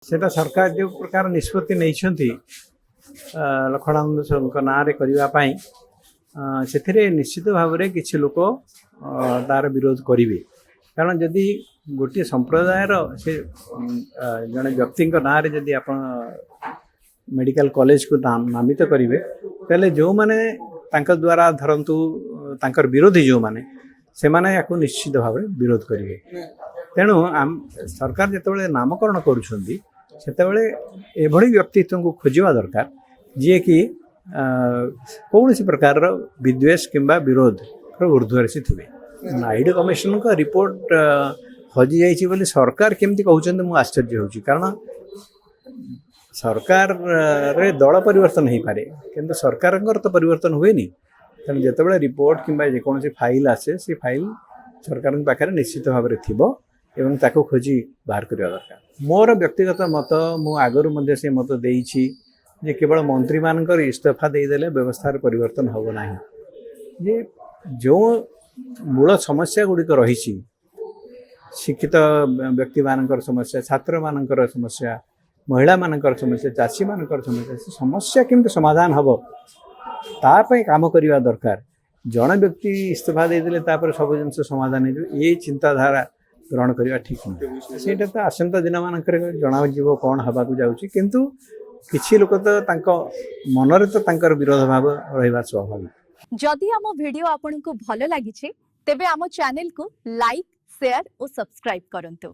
सेटा सरकार जो प्रकार निष्पत्ति नहीं लखनानंद ना करने से निश्चित भाव में किसी लोक तार विरोध करेंगे कारण जदि गोटे संप्रदायर से जड़े व्यक्ति ना जदि आप मेडिकल कॉलेज को नामित करेंगे तेल जो मैंने द्वारा धरतु तांकर विरोधी जो मैंने से माने या निश्चित भाव में विरोध करेंगे तेणु सरकार जिते नामकरण करुँचे व्यक्तित्व को खोजा दरकार जी कि कौन सी प्रकार विद्वेष किंबा विरोध ऊर्ध्वर से थे नायडू कमिशन का रिपोर्ट हजि जाइए बोली सरकार केमती कहते मुझे आश्चर्य होची कारण सरकार रे दल परिवर्तन हो पारे किंतु सरकार तो परिवर्तन हुए नहीं तेणु जिते रिपोर्ट किंबा जेकोसी फाइल आसे से फाइल सरकार पाखे निश्चित भाव में थी एवं ताको खोजी बाहर करवा दरकार मोर व्यक्तिगत मत मु आगु से मत देइछि जे केवल मंत्री मानकर इस्तीफा देदेले व्यवस्था परिवर्तन हम ना जे जो मूल समस्या गुड़िक रही शिक्षित व्यक्ति मानकर समस्या छात्र मानकर समस्या महिला मानकर समस्या चाषी मानकर समस्या से समस्या केमती समाधान हम तापाई काम करवा दरकार जड़े व्यक्ति इस्तीफा देदेले सब जिन समाधान हो चिंताधारा ग्रहण करवा ठीक नहीं से तो आसंता दिन मानक जनाव कौन हवा जाऊँगी किंतु किसी लोक तो मनरे तो विरोध भाव रहा स्वाभाविक जदि आम वीडियो आपन को भल लगी तेबे आम चैनल को लाइक शेयर और सब्सक्राइब करंतु।